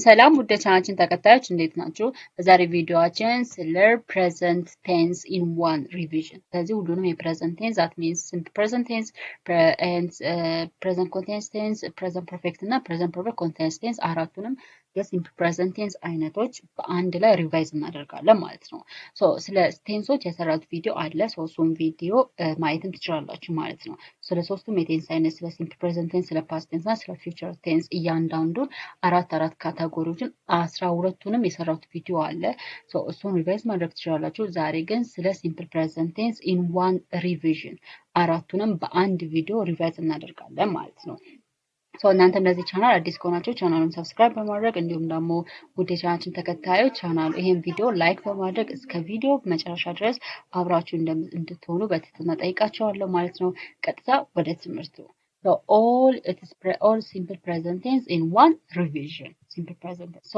ሰላም ውድ ቻናችን ተከታዮች እንዴት ናችሁ? በዛሬ ቪዲዮአችን ስለ ፕሬዘንት ቴንስ ኢን ዋን ሪቪዥን። ስለዚህ ሁሉንም የፕሬዘንት ቴንስ ዛት ሚንስ ሲምፕል ፕሬዘንት ቴንስ፣ ፕሬዘንት ኮንቲኒየስ ቴንስ፣ ፕሬዘንት ፐርፌክት እና ፕሬዘንት ፐርፌክት ኮንቲኒየስ ቴንስ አራቱንም የሲምፕል ፕሬዘንት ቴንስ አይነቶች በአንድ ላይ ሪቫይዝ እናደርጋለን ማለት ነው። ስለ ቴንሶች የሰራሁት ቪዲዮ አለ። እሱም ቪዲዮ ማየትም ትችላላችሁ ማለት ነው። ስለ ሶስቱም የቴንስ አይነት ስለ ሲምፕል ፕሬዘንት ቴንስ፣ ስለ ፓስት ቴንስ እና ስለ ፊውቸር ቴንስ እያንዳንዱን አራት ካታጎሪዎችን 12ቱንም የሰራሁት ቪዲዮ አለ። እሱን ሪቫይዝ ማድረግ ትችላላችሁ። ዛሬ ግን ስለ ሲምፕል ፕሬዘንት ቴንስ ኢን ዋን ሪቪዥን አራቱንም በአንድ ቪዲዮ ሪቫይዝ እናደርጋለን ማለት ነው። እናንተም ለዚህ ቻናል አዲስ ከሆናችሁ ቻናሉን ሰብስክራይብ በማድረግ እንዲሁም ደግሞ ውድ የቻናላችን ተከታዮች ይሄን ቪዲዮ ላይክ በማድረግ እስከ ቪዲዮ መጨረሻ ድረስ አብራችሁ እንድትሆኑ በትህትና ጠይቃችኋለሁ ማለት ነው። ቀጥታ ወደ ትምህርቱ። all simple present tense in one revision. Simple present tense.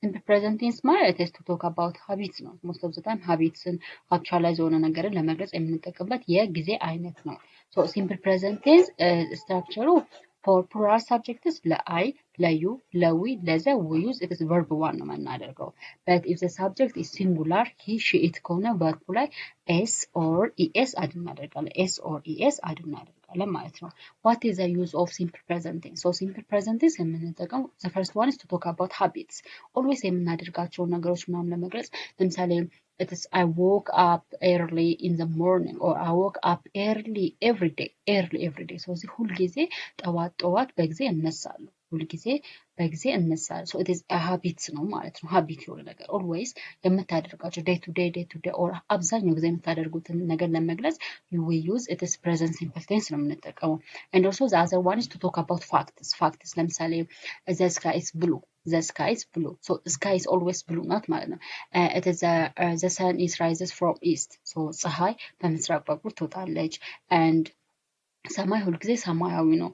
Simple present tense ማለት is to talk about habits ነው። Most of the time habitsን actualize የሆነ ነገርን ለመግለጽ የምንጠቀምበት የጊዜ አይነት ነው። Simple present tense structure for plural subjects ለአይ፣ ለዩ፣ ለዊ፣ ለዘ we use it is verb one ነው የምናደርገው። But if the subject is singular he, she, it ከሆነ verb ላይ s or es አድ እናደርጋለን። s or es አድ እናደርጋለን ማለት ነው። What is the use of simple present tense? Simple present tense የምንጠቀመው the first one is to talk about habits. Always የምናደርጋቸውን ነገሮች ምናምን ለመግለጽ ለምሳሌ it is I woke up early in the morning or I woke up early every day. ስለዚህ ሁልጊዜ ጠዋት በጊዜ እነሳለሁ። ሁልጊዜ በጊዜ እነሳለሁ። it is a habit ነው ማለት ነው። ሀቢት የሆነ ነገር always የምታደርጋቸው day to day or አብዛኛው ጊዜ የምታደርጉትን ነገር ለመግለጽ we use it is present simple tense ነው የምንጠቀመው። and also the other one is to talk about facts ለምሳሌ the sky is blue. The sky is blue. So sky is always blue not ማለት ነው። it is the sun is rises from east. ፀሐይ በምስራቅ በኩል ትወጣለች and ሰማይ ሁልጊዜ ሰማያዊ ነው።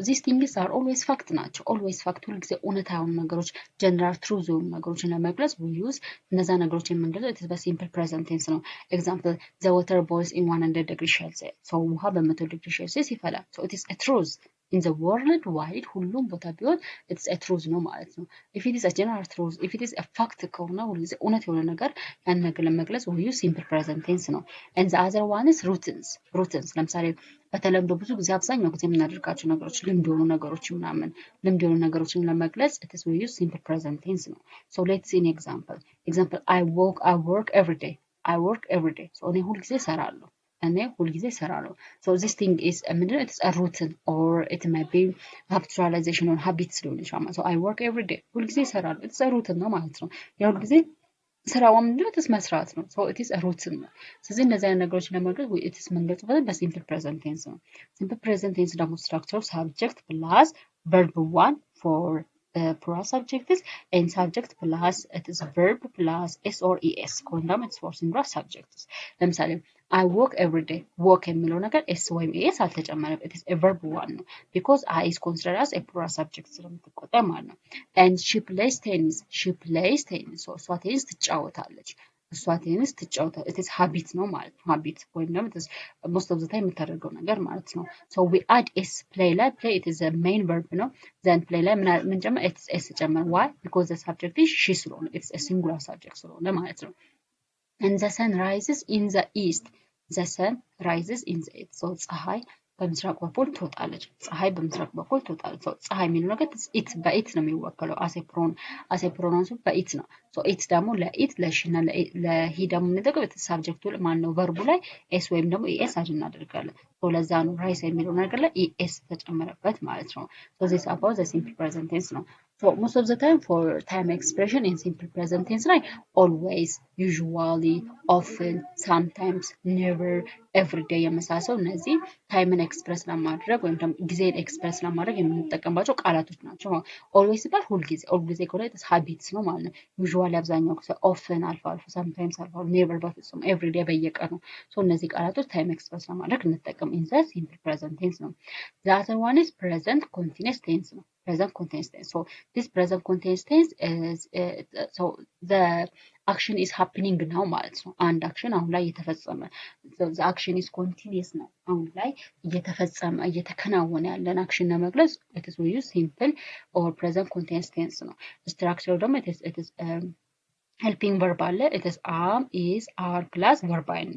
these things are always fact ናቸው። always fact ሁልጊዜ እውነታ የሆኑ ነገሮች general truth የሆኑ ነገሮችን ለመግለጽ we use እነዛ ነገሮች የምንገልጸው it is በሲምፕል present tense ነው። example the water boils in 100 degrees Celsius. ውሃ በ100 ዲግሪ ሴልሲየስ ይፈላል። it is a truth in the world wide ሁሉም ቦታ ቢሆን it's a truth ነው ማለት ነው። if it is a general truth, if it is a fact ከሆነ ሁልጊዜ እውነት የሆነ ነገር ያን ነገር ለመግለጽ we use simple present tense ነው። and the other one is routines ለምሳሌ በተለምዶ ብዙ ጊዜ አብዛኛው ጊዜ የምናደርጋቸው ነገሮች ልምድ የሆኑ ነገሮችን ለመግለጽ it is we use simple present tense ነው። let's see an example I work every day. እኔ ሁልጊዜ እሰራለሁ። this thing is it is a routine or it may be habitualization or habits ሊሆን ይችላል። I work every day ሁልጊዜ እሰራለሁ it's a routine ነው ማለት ነው። የሁልጊዜ ስራው ምንድነው? it is መስራት ነው። it is a routine ነው። ስለዚህ እነዚህ አይነት ነገሮች ለመግለጽ it is የምንገልጽበት በሲምፕል ፕሬዘንት ቴንስ ነው። ሲምፕል ፕሬዘንት ቴንስ ደግሞ ስትራክቸር subject plus verb one for plural subjects and subject plus it is verb plus s or es ከሆነ ደግሞ it's for singular subjects። ለምሳሌ I work every day. work የሚለው ነገር s ወይም es አልተጨመረም። it is a verb one ነው because I is considered as a plural subject ስለምትቆጠር ማለት ነው። and she plays tennis. እሷ ቴኒስ ትጫወታለች። it is habit ነው ማለት ነው። habit ወይም ደግሞ it is most of the time የምታደርገው ነገር ማለት ነው። we add s play ላይ play it is a main verb ነው። then play ላይ ምን ጨመር? it is s ጨመር። why? because the subject is she ስለሆነ it is a singular subject ስለሆነ ማለት ነው። and the sun rises in the east. ፀሐይ በምስራቅ በኩል ትወጣለች። ፀሐይ የሚለው ነገር በኢት ነው የሚወከለው አሴ ፕሮናንሱ በኢት ነው። ኢት ደግሞ ለኢት ለሺና ለሂ ደግሞ የምንጠቀው ሳብጀክቱ ማነው ቨርቡ ላይ ኤስ ወይም ደግሞ ኢኤስ አድ እናደርጋለን። ለዛ ነው ራይስ የሚለው ነገር ላይ ኢኤስ ተጨመረበት ማለት ነው። this about the simple present tense ነው። most of the time for time expression in simple present tense ላይ always, usually, often, sometimes, never, every day የመሳሰሉ እነዚህ ታይምን ኤክስፕረስ ለማድረግ ወይም ደግሞ ጊዜን ኤክስፕረስ ለማድረግ የምንጠቀምባቸው ቃላቶች ናቸው። always ሲባል ሁልጊዜ ከሆነ habits ነው ማለት ነው። usually አብዛኛው ጊዜ፣ often አልፎ አልፎ፣ sometimes አልፎ አልፎ፣ never በፍጹም፣ every day በየቀኑ። እነዚህ ቃላቶች ታይም ኤክስፕረስ ለማድረግ እንጠቀም in the simple present tense ነው። the other one is present continuous tense ነው። present continuous tense. this present continuous tense is the action is happening now ማለት ነው አንድ አክሽን አሁን ላይ እየተፈጸመ the action is continuous ነው አሁን ላይ እየተፈጸመ እየተከናወነ ያለን አክሽን ለመግለጽ it is we use simple or present continuous tense ነው structure ደግሞ it is helping verb አለ it is am is are plus verb ing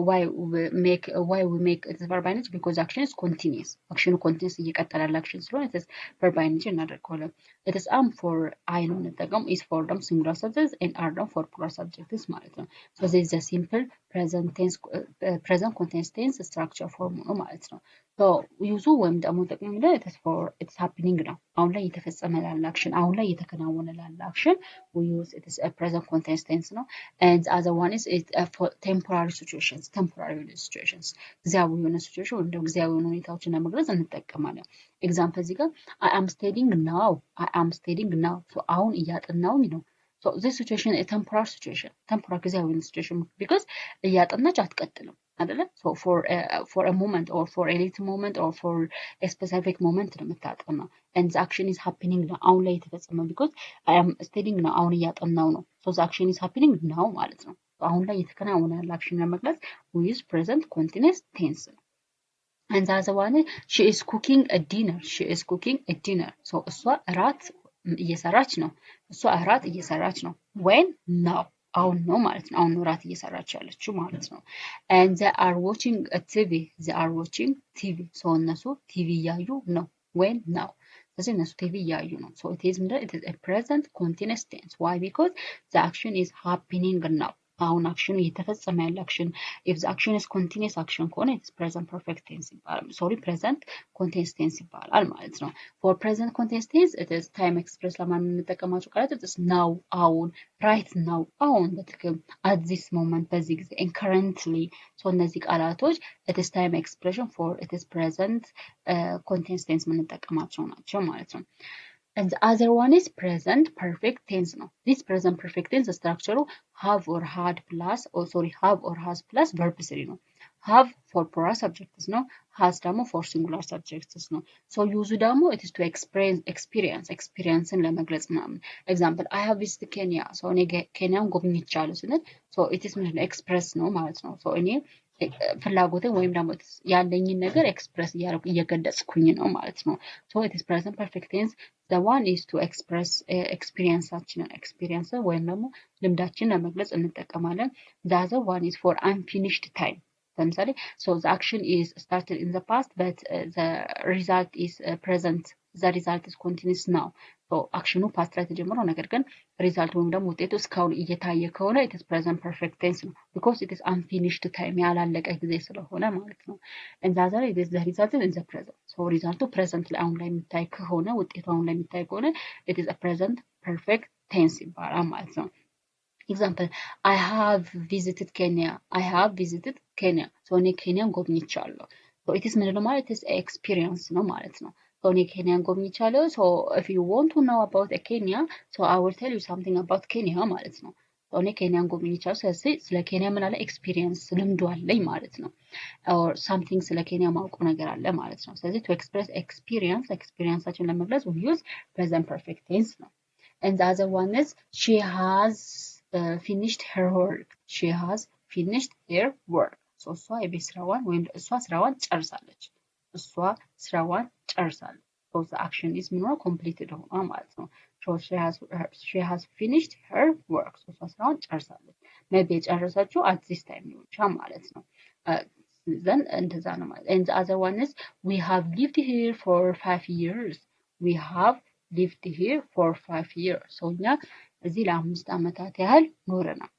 why we make it verb ing because action is continuous action continuous እየቀጠለ ያለ action ስለሆነ it is verb ing እናደርገዋለን it is am for I ነው እንጠቀም is for them singular subjects and are them for plural subjects ማለት ነው so this is a simple present continuous tense structure form ነው ማለት ነው so ዩዙ ወይም ደግሞ ጥቅሙ it is for it's happening ነው አሁን ላይ እየተፈጸመ ያለ action አሁን ላይ እየተከናወነ ያለ action we use it is a present continuous tense no and the other one is for temporary situations ጊዜያዊ የሆነ situation ወይም ደግሞ ጊዜያዊ የሆነ ሁኔታዎችን ለመግለጽ እንጠቀማለን example እዚህ ጋር I am studying now so አሁን እያጠናሁኝ ነው so this situation is a temporary ጊዜያዊ የሆነ situation because እያጠናች አትቀጥልም አይደለ so for a moment or for a little moment or for a specific moment ነው የምታጠናው and the action is happening now አሁን ላይ የተፈጸመ because I am studying now አሁን እያጠናው ነው so the action is happening now ማለት ነው አሁን ላይ የተከናወነ ያለ አክሽን ለመግለጽ we use present continuous tense ነው and the other one she is cooking a dinner so እሷ እራት እየሰራች ነው when now አሁን ነው ማለት ነው አሁን እራት እየሰራች ያለችው ማለት ነው and they are watching TV so እነሱ ቲቪ እያዩ ነው when now ስለዚህ እነሱ ቲቪ እያዩ ነው so it is a present continuous tense why because the action is happening now አሁን አክሽኑ እየተፈጸመ ያለ አክሽን if the action is continuous action ከሆነ it's present perfect tense ይባላል present continuous tense ይባላል ማለት ነው for present continuous tense it is time express ለማን እንጠቀማቸው ቃላት it is now አሁን right now አሁን በትክክል at this moment በዚህ ጊዜ and currently so እነዚህ ቃላቶች it is time expression for it is present continuous tense የምንጠቀማቸው ናቸው ማለት ነው and the other one is present perfect tense no this present perfect tense structure have or has plus verb 3 no have for plural subjects no has ደግሞ for singular subjects no so use ደግሞ it is to experience ለመግለጽ ምናምን example I have visited Kenya so እኔ ኬንያን ጎብኝቻለሁ ስንል so it is express ነው ማለት ነው so እኔ ፍላጎትን ወይም ደግሞ ያለኝን ነገር ኤክስፕረስ እያደረኩ እየገለጽኩኝ ነው ማለት ነው so it is present perfect tense the one is to express experience ወይም ደግሞ ልምዳችንን ለመግለጽ እንጠቀማለን the other one is for unfinished time ለምሳሌ so the action is started in the past but the result is present the result is continuous now so actionu past ላይ ተጀምሮ ነገር ግን ሪዛልት ወይም ደግሞ ውጤቱ እስካሁን እየታየ ከሆነ it is present perfect tense ነው because it is unfinished time ያላለቀ ጊዜ ስለሆነ ማለት ነው and the other is the result in the present so ሪዛልቱ present ላይ አሁን ላይ የሚታይ ከሆነ ውጤቱ አሁን ላይ የሚታይ ከሆነ it is a present perfect tense ይባላል ማለት ነው example I have visited Kenya so እኔ ኬንያን ጎብኝቻለሁ so it is ምንድነው ማለት it is experience ነው ማለት ነው so እኔ ኬንያን ጎብኝቻለሁ so if you want to know about Kenya so I will tell you something about Kenya ማለት ነው so እኔ ኬንያን ጎብኝቻለሁ ስለዚህ ስለ ኬንያ ምን አለ experience ልምዱ አለኝ ማለት ነው or something ስለ ኬንያ ማውቀው ነገር አለ ማለት ነው ስለዚህ to express experienceአችን ለመግለጽ we use present perfect tense ነው and the other one is she has finished her work so እሷ የቤት ስራዋን ወይም እሷ ስራዋን ጨርሳለች so the action is more completed ሆኗ ማለት ነው so she has finished her work so እሷ ስራዋን ጨርሳለች maybe የጨረሰችው at this time ሊሆን ይችላል ማለት ነው then እንደዛ ነው ማለት and the other one is we have lived here for 5 years so እኛ እዚህ ለ5 አመታት ያህል ኖረናል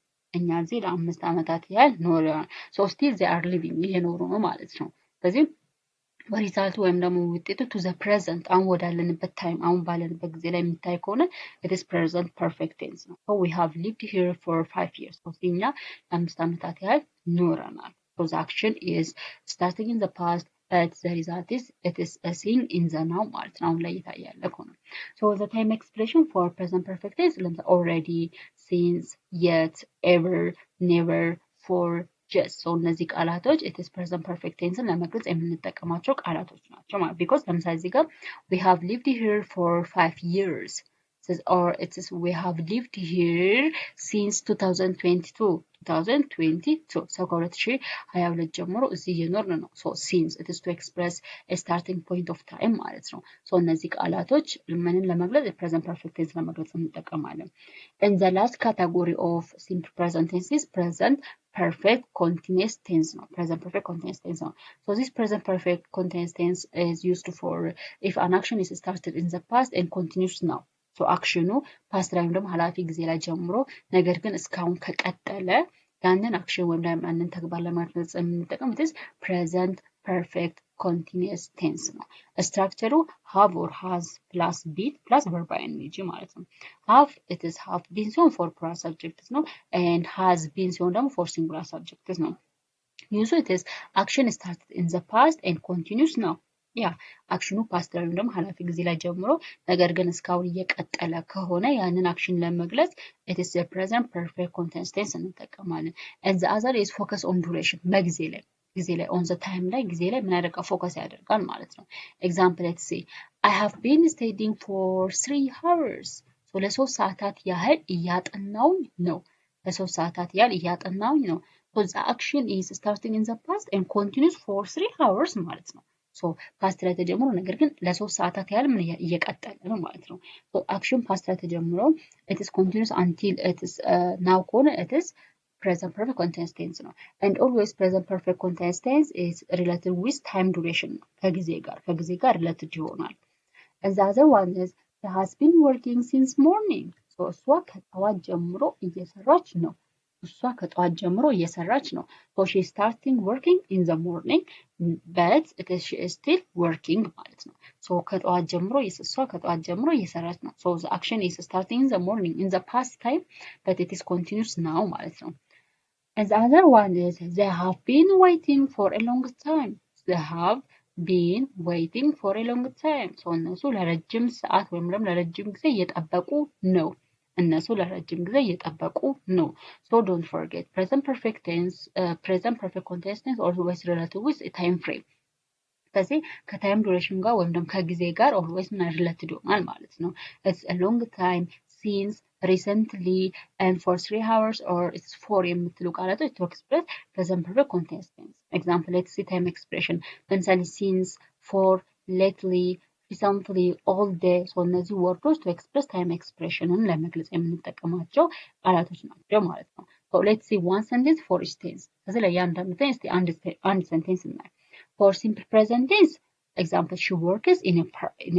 so still they are living እየኖሩ ነው ማለት ነው ስለዚህ በሪዛልቱ ወይም ደግሞ ውጤቱ to the present አሁን ወዳለንበት ታይም አሁን ባለንበት ጊዜ ላይ የሚታይ ከሆነ it is present perfect tense ነው so we have lived here for 5 years so እኛ ለ5 አመታት ያህል ኖረናል so the action is starting in the past but the result is it is a seen in the now ማለት ነው አሁን ላይ እየታያለ ከሆነ so the time expression for present perfect tense already since yet ever never for just so እነዚህ ቃላቶች it is present perfect tense ለመግለጽ የምንጠቀማቸው ቃላቶች ናቸው ማለት because ለምሳሌ እዚህ ጋር we have lived here for 5 years says or it is we have lived here since 2022 ሰው ከ2022 ጀምሮ እዚህ እየኖርን ነው so since it is to express a starting point of time ማለት ነው so እነዚህ ቃላቶች ምንን ለመግለጽ present perfect tense ለመግለጽ እንጠቀማለን and the last category of simple present tense is present perfect continuous tense ነው present perfect continuous tense ነው so this present perfect continuous tense is used for if an action is started in the past and continues now so actionኑ past ላይ ደግሞ ኃላፊ ጊዜ ላይ ጀምሮ ነገር ግን እስካሁን ከቀጠለ ያንን አክሽን ወይም ደግሞ ያንን ተግባር ለማድረግ የምንጠቀመው is present perfect continuous tense ነው ስትራክቸሩ have or has plus been plus verb ing ማለት ነው have it is have been ሲሆን for plural subjects ነው and has been ሲሆን ደግሞ for singular subjects ነው usually it is action started in the past and continues now ያ አክሽኑ ፓስት ላይ ደግሞ ኃላፊ ጊዜ ላይ ጀምሮ ነገር ግን እስካሁን እየቀጠለ ከሆነ ያንን አክሽን ለመግለጽ it is the present perfect continuous tense እንጠቀማለን and the other is focus on duration በጊዜ ላይ on the time ላይ ጊዜ ላይ ምን ያደርጋል ፎከስ ያደርጋል ማለት ነው example let's say I have been studying for 3 hours so ለ3 ሰዓታት ያህል እያጠናውኝ ነው ለ3 ሰዓታት ያህል እያጠናውኝ ነው so the action is starting in the past and continues for 3 hours ማለት ነው so past ላይ ተጀምሮ ነገር ግን ለ3 ሰዓታት ያህል ምን እየቀጠለ ነው ማለት ነው so action past ላይ ተጀምሮ it is continuous until it is now ከሆነ it is present perfect continuous tense ነው and always present perfect continuous tense is related with time duration ከጊዜ ጋር related ይሆናል and the other one is she has been working since morning so እሷ ከጠዋት ጀምሮ እየሰራች ነው so she is starting working in the morning but she is still working ማለት ነው so ከጠዋት ጀምሮ እየሰራች ነው so the action is starting in the morning in the past time but it is continuous now ማለት ነው and the other one is they have been waiting for a long time they have been waiting for a long time so እነሱ ለረጅም ሰዓት ወይም ደግሞ ለረጅም ጊዜ እየጠበቁ ነው እነሱ ለረጅም ጊዜ እየጠበቁ ነው so don't forget present perfect tense present perfect continuous tense always related with a time frame ስለዚህ ከታይም ዱሬሽን ጋር ወይም ደግሞ ከጊዜ ጋር always ምን related ይሆናል ማለት ነው it's a long time since recently and for 3 hours or it's for የምትሉ ቃላቶች to express present perfect continuous tense example let's see time expression ለምሳሌ since for lately recently all day so እነዚህ ወርዶች to express time expressionን ለመግለጽ የምንጠቀማቸው ቃላቶች ናቸው ማለት ነው so let's see one sentence for each tense ስለዚህ ለእያንዳንዱ ቴንስ አንድ ሴንቴንስ እናይ for simple present tense example she works in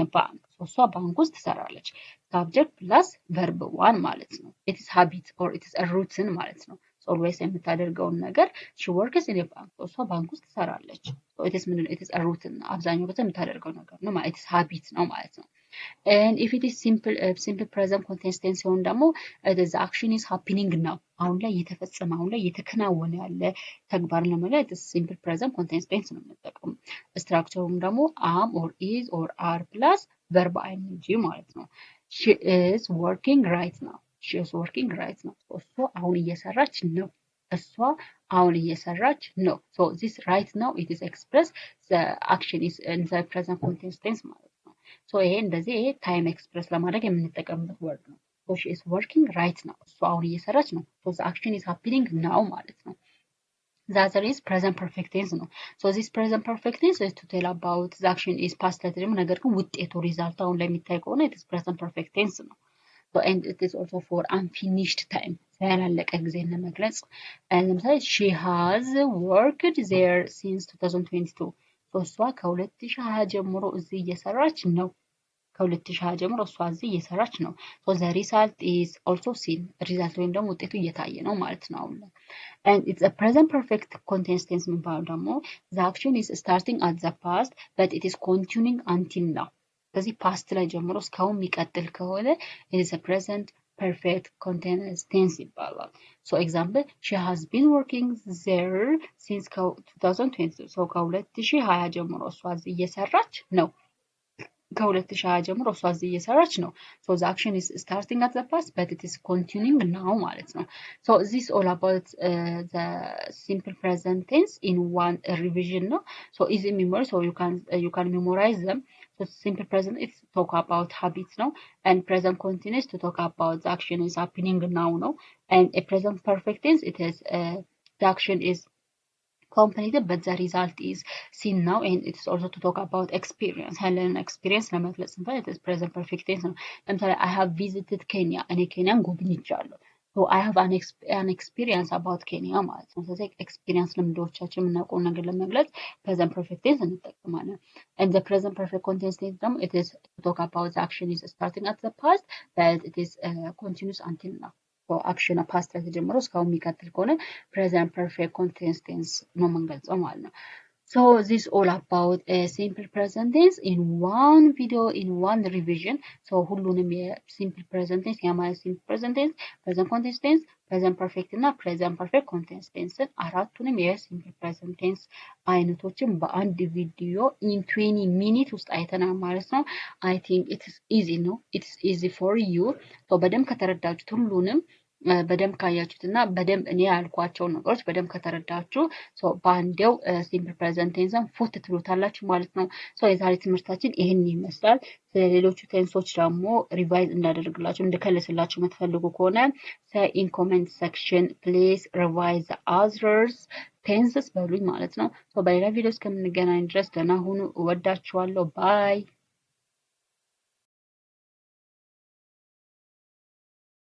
a bank so እሷ ባንክ ውስጥ ትሰራለች subject plus verb 1 ማለት ነው it is habit or it is a routine ማለት ነው so always የምታደርገውን ነገር she works in a bank so እሷ ባንክ ውስጥ ትሰራለች so it is a routine አብዛኛው ጊዜ የምታደርገው ነገር ነው ማለት it is habit ነው ማለት ነው and if it is simple present continuous tense ሲሆን ደግሞ the action is happening now አሁን ላይ እየተፈጸመ አሁን ላይ እየተከናወነ ያለ ተግባር ለመግለጽ simple present continuous tense ነው የምንጠቀመው ስትራክቸሩም ደግሞ am or is or are plus verb ing ማለት ነው she is working right now እሷ አሁን እየሰራች ነው so this right now it is expressed the action is in the present continuous tense ማለት ነው so ይሄ እንደዚህ ይሄ time express ለማድረግ የምንጠቀምበት word ነው so she is working right now እሷ አሁን እየሰራች ነው so the action is happening now ማለት ነው the other is present perfect tense ነው so this present perfect tense is to tell about the action is past ላይ ደግሞ ነገር ግን ውጤቱ ሪዛልት አሁን ላይ የሚታይ ከሆነ it is present perfect tense ነው so and it is also for unfinished time ያላለቀ ጊዜ ለመግለጽ ለምሳሌ she has worked there since 2022 so እሷ ከ2020 ጀምሮ እዚህ እየሰራች ነው so the result is also seen result ወይም ደግሞ ውጤቱ እየታየ ነው ማለት ነው and it's a present perfect continuous tense የሚባለው ደግሞ the action is starting at the past but it is continuing until now ስለዚህ past ላይ ጀምሮ እስካሁን የሚቀጥል ከሆነ it is a present perfect continuous tense ይባላል so example she has been working there since 2020 so ከ2020 ጀምሮ እሷ እዚህ እየሰራች ነው so the action is starting at the past but it is continuing now ማለት ነው so this is all about the simple present tense in one revision no so easy memory so you can memorize them so So simple present is talk about habits now, and present continuous to talk about the action is happening now, no? And a present perfect tense, it is the action is completed, but the result is seen now, and it's also to talk about experience. Helen experience ለመግለጽ እንኳን it is present perfect tense ነው። ለምሳሌ I have visited Kenya እኔ ኬንያን ጎብኝቻለሁ። So I have an experience about Kenya ማለት ነው። ስለዚህ experience ልምዶቻችን የምናውቀውን ነገር ለመግለጽ present perfect tense እንጠቀማለን። And the present perfect continuous tense ደግሞ it is to talk about the action is starting at the past, but it is continuous until now. አክሽን ፓስት ላይ ተጀምሮ እስካሁን የሚቀጥል ከሆነ ፕሬዘንት ፐርፌክት ኮንቲኒየስ ቴንስ ነው የምንገልጸው ማለት ነው። So this all about a simple present tense in one video, in one revision. So ሁሉንም የሲምፕል present tense የማለት simple present tense, present continuous tense, present perfect እና present perfect continuous tense አራቱንም የሲምፕል present tense አይነቶችን በአንድ ቪዲዮ in 20 minutes ውስጥ አይተናል ማለት ነው። I think it is easy ነው. It's easy for you. So በደንብ ከተረዳችሁት ሁሉንም በደንብ ካያችሁት እና በደንብ እኔ ያልኳቸው ነገሮች በደንብ ከተረዳችሁ በአንዴው ሲምፕል ፕሬዘንት ቴንስን ፉት ትሉታላችሁ ማለት ነው። የዛሬ ትምህርታችን ይህን ይመስላል። ስለሌሎቹ ቴንሶች ደግሞ ሪቫይዝ እንዳደርግላችሁ እንድከልስላችሁ የምትፈልጉ ከሆነ ኢን ኮሜንት ሴክሽን ፕሊዝ ሪቫይዝ አዘርስ ቴንስስ በሉኝ ማለት ነው። በሌላ ቪዲዮ እስከምንገናኝ ድረስ ደህና ሁኑ። እወዳችኋለሁ። ባይ